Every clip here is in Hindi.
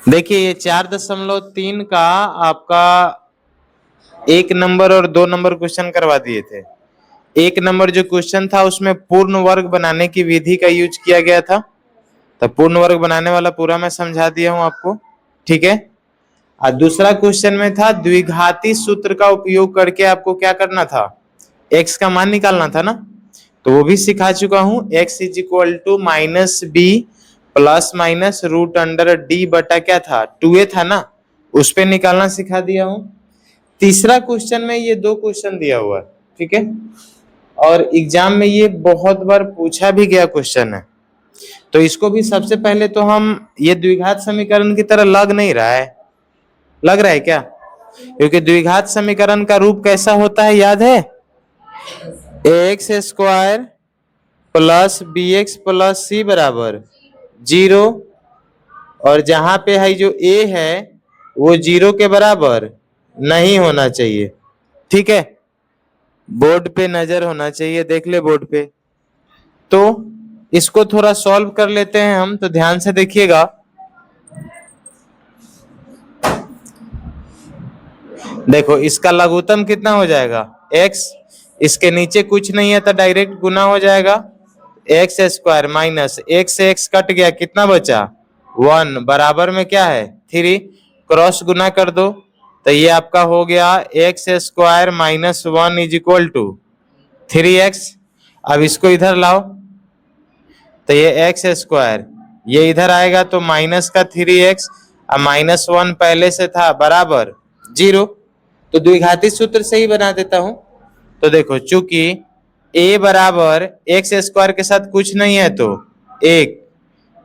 देखिए ये 4.3 का आपका 1 नंबर और 2 नंबर क्वेश्चन करवा दिए थे। 1 नंबर जो क्वेश्चन था उसमें पूर्ण वर्ग बनाने की विधि का यूज किया गया था, तो पूर्ण वर्ग बनाने वाला पूरा मैं समझा दिया हूं आपको, ठीक है। और दूसरा क्वेश्चन में था द्विघाती सूत्र का उपयोग करके आपको क्या करना था, x का मान निकालना था ना, तो वो भी सिखा चुका हूं। x is equal to minus b plus minus root under d बटा क्या था 2a था ना, उस पे निकालना सिखा दिया हूं। तीसरा क्वेश्चन में ये 2 क्वेश्चन दिया हुआ है, ठीक है, और एग्जाम में ये बहुत बार पूछा भी गया क्वेश्चन है, तो इसको भी सबसे पहले तो हम ये द्विघात समीकरण की तरह लग नहीं रहा है, लग रहा है क्या? क्योंकि द्विघात समीकरण का रूप कैसा होता है याद है, X square plus B X plus C बराबर 0, और जहां पे है जो a है वो 0 के बराबर नहीं होना चाहिए, ठीक है। बोर्ड पे नजर होना चाहिए, देख ले बोर्ड पे। तो इसको थोड़ा सॉल्व कर लेते हैं हम, तो ध्यान से देखिएगा। देखो इसका लघुत्तम कितना हो जाएगा x, इसके नीचे कुछ नहीं है तो डायरेक्ट गुना हो जाएगा, एक्स स्क्वायर माइनस x से x कट गया, कितना बचा 1, बराबर में क्या है 3, क्रॉस गुना कर दो तो ये आपका हो गया x square minus 1 is equal to 3x। अब इसको इधर लाओ तो ये एक्स स्क्वायर ये इधर आएगा तो माइनस का 3x और माइनस 1 पहले से था बराबर 0, तो द्विघाती सूत्र से ही बना देता हूं। तो देखो चूंकि a बराबर एक्स स्क्वायर के साथ कुछ नहीं है तो 1,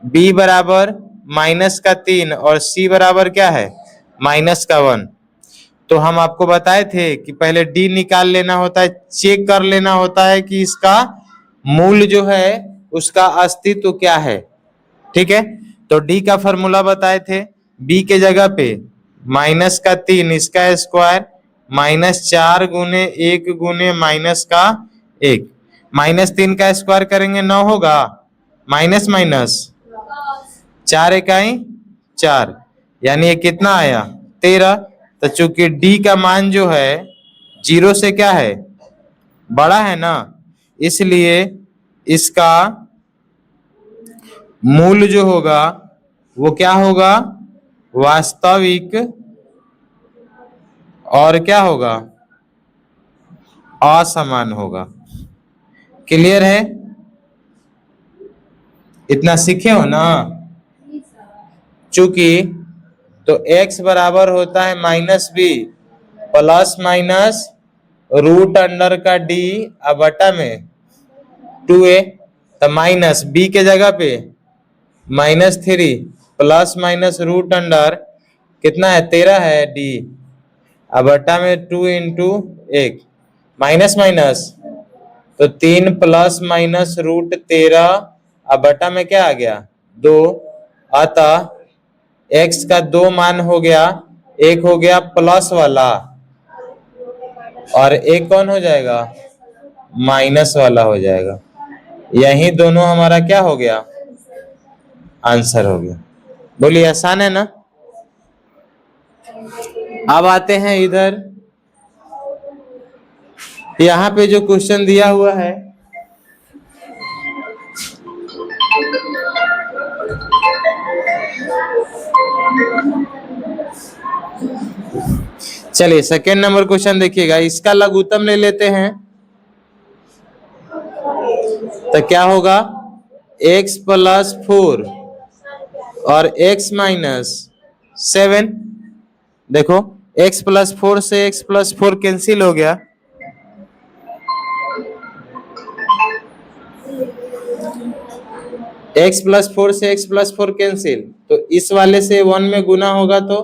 b बराबर माइनस का 3 और c बराबर क्या है माइनस का 1। तो हम आपको बताए थे कि पहले d निकाल लेना होता है, चेक कर लेना होता है कि इसका मूल जो है उसका अस्तित्व क्या है, ठीक है। तो d का फॉर्मूला बताए थे, b के जगह पे माइनस का 3 इसका स्क्वायर माइनस 4 गुने 1 गुने माइनस का 1, माइनस 3 का स्क्वायर करेंगे 9 होगा, माइनस माइनस 4 इकाई 4, यानी ये कितना आया 13। तो चूंकि d का मान जो है 0 से क्या है बड़ा है ना, इसलिए इसका मूल जो होगा वो क्या होगा वास्तविक, और क्या होगा असमान होगा। क्लियर है, इतना सीखे हो ना। चूंकि तो x बराबर होता है minus b plus minus root under का d बटा में 2a, तो माइनस b के जगह पे minus 3 plus minus root under कितना है 13 है d बटा में 2 इंटू 1, माइनस माइनस तो 3 प्लस माइनस रूट 13 बटा में क्या आ गया 2, अतः x का 2 मान हो गया, एक हो गया प्लस वाला और एक कौन हो जाएगा माइनस वाला हो जाएगा। यही दोनों हमारा क्या हो गया आंसर हो गया। बोलिए आसान है ना। अब आते हैं इधर, यहाँ पे जो क्वेश्चन दिया हुआ है चलिए सेकेंड नंबर क्वेश्चन देखिएगा, इसका लघुत्तम ले लेते हैं तो क्या होगा x प्लस 4 और x माइनस 7। देखो x प्लस 4 से x प्लस 4 कैंसिल हो गया, x प्लस 4 से x प्लस 4 कैंसिल, तो इस वाले से 1 में गुना होगा तो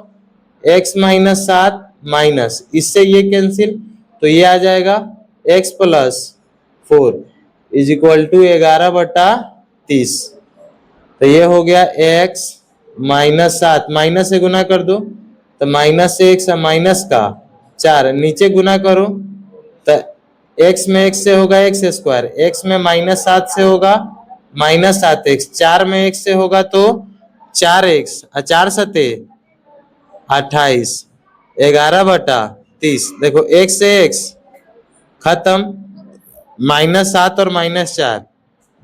x माइनस 7 माइनस इससे ये कैंसिल, तो ये आ जाएगा x plus 4 is equal to 11 बटा 30। तो ये हो गया x माइनस 7, माइनस से गुना कर दो तो माइनस से x माइनस का 4, नीचे गुना करो तो x में x से होगा x स्क्वायर, x में माइनस 7 से होगा माइनस 7x, 4 में x से होगा तो 4x, 4×7 = 28, 11/30। देखो x से x खत्म, -7 और -4,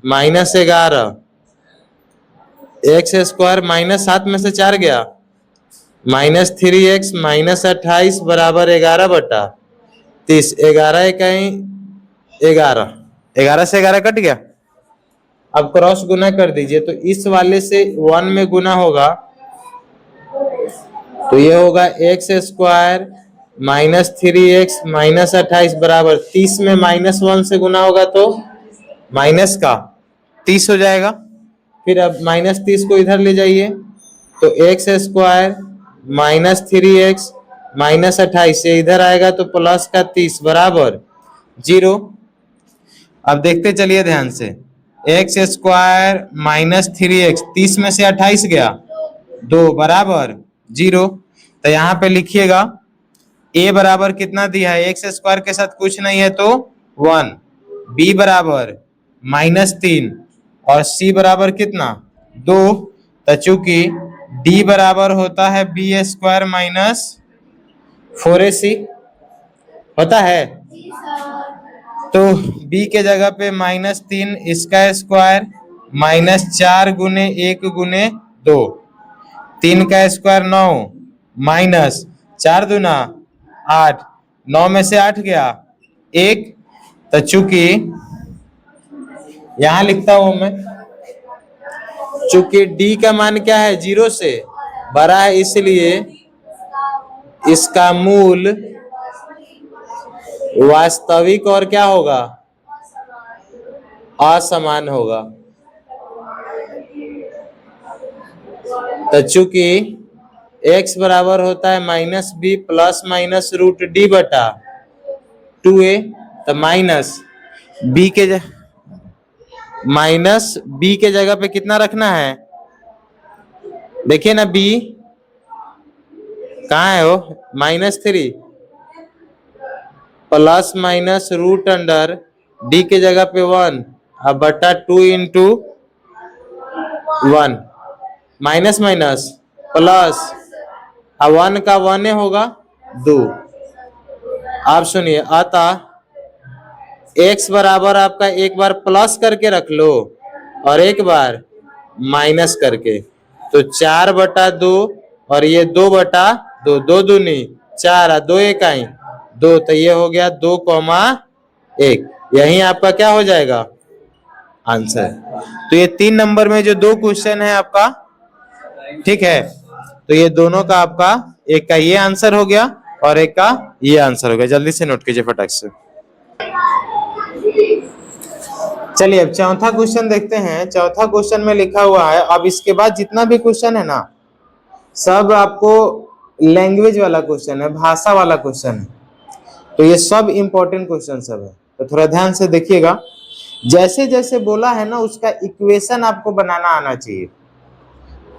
-11, x² -7 में से 4 गया, -3x -28 बराबर 11/30। 11 इकाई 11, 11 से 11 कट गया। अब क्रॉस गुना कर दीजिए, तो इस वाले से 1 में गुना होगा तो ये होगा x² -3x -28 बराबर 30 में -1 से गुना होगा तो माइनस का 30 हो जाएगा। फिर अब -30 को इधर ले जाइए तो x² -3x -28 से इधर आएगा तो प्लस का 30 बराबर 0। अब देखते चलिए ध्यान से, x² -3x, 30 में से 28 गया 2 बराबर 0। तो यहाँ पे लिखिएगा a बराबर कितना दिया है, x² के साथ कुछ नहीं है तो 1, b बराबर -3 और c बराबर कितना 2। तो चूंकि d बराबर होता है b² -4ac होता है, तो b के जगह पे -3, इसका स्क्वायर -4 गुने 1 गुने 2, 3 का स्क्वायर 9 -4 दूना 8, 9 में से 8 गया 1। तो चूंकि यहां लिखता हूं मैं, चूंकि d का मान क्या है 0 से बड़ा है, इसलिए इसका मूल वास्तविक और क्या होगा, असमान होगा। तो चूंकि x बराबर होता है -b ±√d/2a, तो b के जगह पे कितना रखना है, देखिए ना b कहाँ है, वो -3 ±√d के जगह पे 1 अब बटा 2 इंटू 1 माइनस माइनस प्लस, अब 1 का 1 होगा 2। आप सुनिए, अतः x बराबर आपका एक बार प्लस करके रख लो और एक बार माइनस करके, तो 4/2 और ये 2/2, 2 दूनी 4, 2 इकाई 2, तो ये हो गया 2,1। यही आपका क्या हो जाएगा आंसर। तो ये 3 नंबर में जो 2 क्वेश्चन है आपका, ठीक है, तो ये दोनों का आपका एक का ये आंसर हो गया और एक का ये आंसर हो गया। जल्दी से नोट कीजिए फटाक से। चलिए अब चौथा क्वेश्चन देखते हैं। चौथा क्वेश्चन में लिखा हुआ है, अब इसके बाद जितना भी क्वेश्चन है ना, सब आपको लैंग्वेज वाला क्वेश्चन है, भाषा वाला क्वेश्चन है, तो ये सब इंपॉर्टेंट क्वेश्चन सब है, तो थोड़ा ध्यान से देखिएगा। जैसे जैसे बोला है ना, उसका इक्वेशन आपको बनाना आना चाहिए।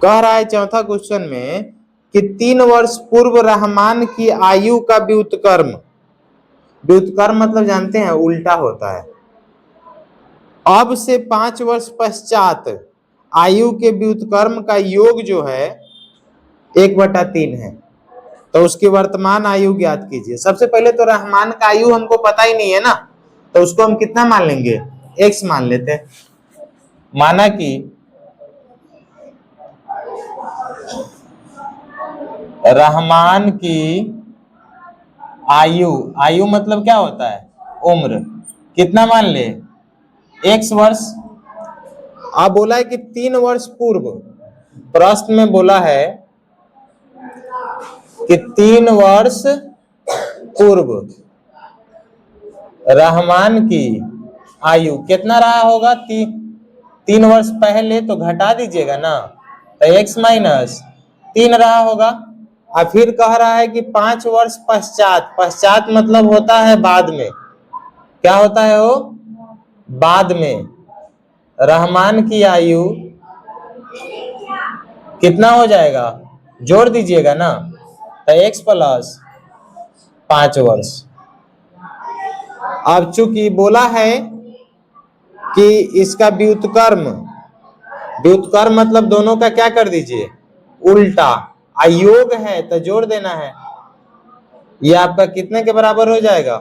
कह रहा है चौथा क्वेश्चन में कि 3 वर्ष पूर्व रहमान की आयु का व्युत्क्रम, व्युत्क्रम मतलब जानते हैं उल्टा होता है, अब से 5 वर्ष पश्चात आयु के व्युत्क्रम का योग जो है 1/3 है, तो उसकी वर्तमान आयु ज्ञात कीजिए। सबसे पहले तो रहमान का आयु हमको पता ही नहीं है ना, तो उसको हम कितना मान लेंगे, x मान लेते हैं। माना कि रहमान की आयु, आयु मतलब क्या होता है उम्र, कितना मान ले x वर्ष। अब बोला है कि 3 वर्ष पूर्व, प्रश्न में बोला है कि 3 वर्ष पूर्व रहमान की आयु कितना रहा होगा, 3 वर्ष पहले तो घटा दीजिएगा ना, तो x - 3 रहा होगा। और फिर कह रहा है कि 5 वर्ष पश्चात, पश्चात मतलब होता है बाद में, क्या होता है वो, बाद में रहमान की आयु कितना हो जाएगा, जोड़ दीजिएगा ना, तो x + 5 वर्ष। अब चूंकि बोला है कि इसका व्युत्क्रम व्युत्क्रम मतलब दोनों का क्या कर दीजिए, उल्टा। अयोग है तो जोड़ देना है। ये आपका कितने के बराबर हो जाएगा,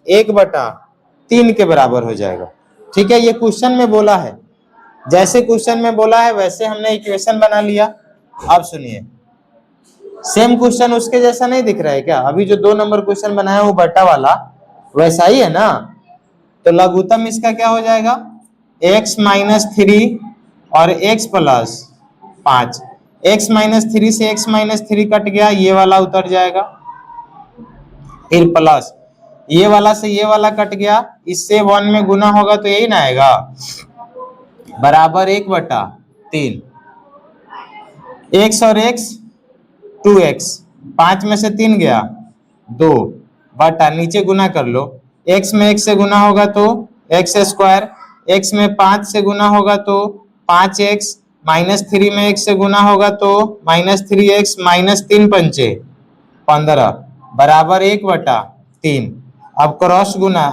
1/3 के बराबर हो जाएगा। ठीक है, ये क्वेश्चन में बोला है, जैसे क्वेश्चन में बोला है वैसे हमने इक्वेशन बना लिया। अब सुनिए, सेम क्वेश्चन उसके जैसा नहीं दिख रहा है क्या? अभी जो 2 नंबर क्वेश्चन बनाया वो बट्टा वाला वैसा ही है ना। तो लघुत्तम इसका क्या हो जाएगा, x-3 और x + 5। x-3 से x-3 कट गया, ये वाला उतर जाएगा। फिर प्लस ये वाला से ये वाला कट गया, इससे 1 में गुना होगा तो यही ना आएगा, बराबर 1/3। x और x 2x, 5 में से 3 गया 2 बटा, नीचे गुना कर लो। x में 1 से गुना होगा तो x², x में 5 से गुना होगा तो 5x, -3 में 1 से गुना होगा तो -3x, -3 पंचे 15 बराबर 1/3। अब क्रॉस गुना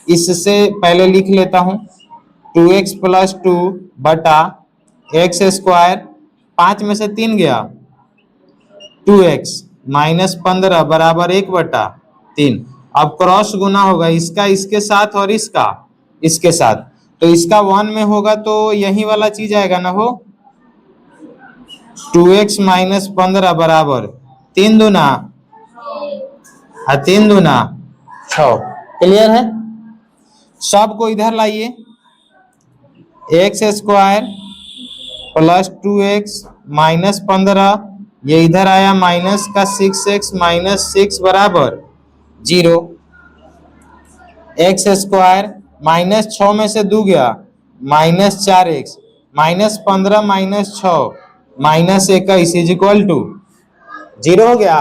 इससे पहले लिख लेता हूं, 2x + 2 बटा x², 5 में से 3 गया 2x, -15 बराबर 1/3। अब क्रॉस गुना होगा इसका इसके साथ और इसका इसके साथ, तो इसका 1 में होगा तो यही वाला चीज आएगा ना हो, 2x - 15 बराबर 3 दूना 6। क्लियर है? सब को इधर लाइए, x² + 2x - 15, ये इधर आया माइनस का 6x - 6 बराबर 0। x² -6 में से 2 गया -4x, -15 - 6 -21 = 0 हो गया।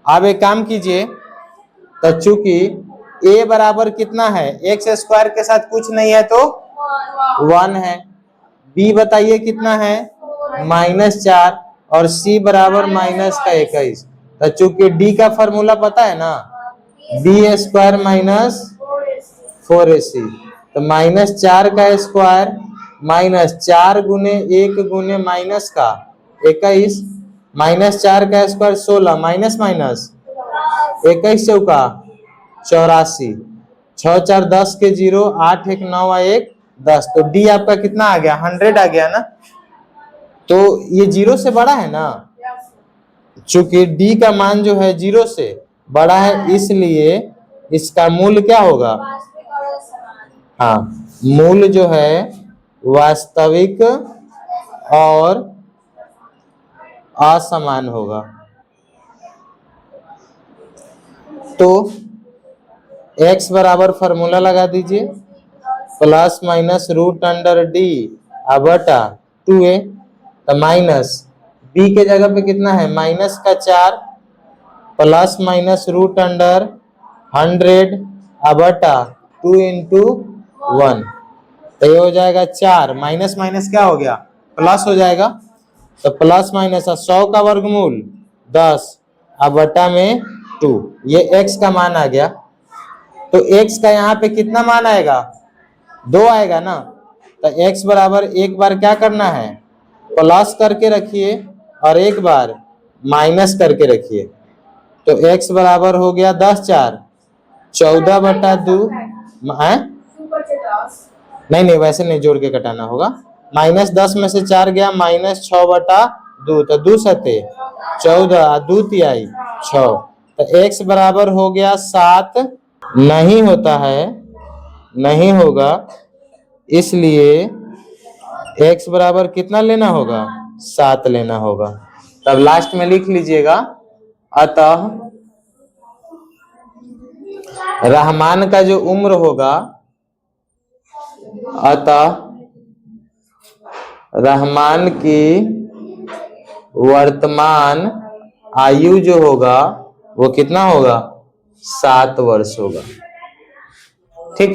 अब एक काम कीजिए, तो चूंकि a बराबर कितना है, x² के साथ कुछ नहीं है तो 1 है, b बताइए कितना है -4 और c बराबर -21। तो चूंकि d का फॉर्मूला पता है ना, b² - 4ac, तो -4 का स्क्वायर -4 गुने 1 गुने माइनस का 21, -4 का स्क्वायर 16, माइनस 21 चौका 84, 6 4 10 के 0, 8 1 9 1 10। तो डी आपका कितना आ गया, 100 आ गया ना। तो ये 0 से बड़ा है ना, चूंकि डी का मान जो है 0 से बड़ा है, इसलिए इसका मूल्य क्या होगा, हाँ, मूल्य जो है वास्तविक और असमान होगा। तो x बराबर फॉर्मूला लगा दीजिए, ±√d बटा 2a, तो माइनस b के जगह पे कितना है, -4 ±√100 बटा 2 × 1, तो ये हो जाएगा 4, माइनस माइनस क्या हो गया, प्लस हो जाएगा। तो प्लस माइनस 100 का वर्गमूल 10 बटा में 2, ये x का मान आ गया। तो x का यहाँ पे कितना मान आएगा, 2 आएगा ना। तो x बराबर एक बार क्या करना है, प्लस करके रखिए और एक बार माइनस करके रखिए। तो x बराबर हो गया 10 4 14/2, नहीं वैसे नहीं, जोड़ के घटाना होगा। -10 में से 4 गया -6/2, तो 2 सते 14, 2 तिहाई 6, तो x बराबर हो गया 7। नहीं होता है, नहीं होगा, इसलिए x बराबर कितना लेना होगा, 7 लेना होगा। तब लास्ट में लिख लीजिएगा, अतः रहमान का जो उम्र होगा, अतः रहमान की वर्तमान आयु जो होगा वो कितना होगा, 7 वर्ष होगा। ठीक,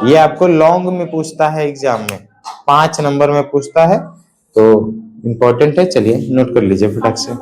ये आपको लॉन्ग में पूछता है एग्जाम में, 5 नंबर में पूछता है, तो इम्पोर्टेंट है। चलिए नोट कर लीजिए फटाक से।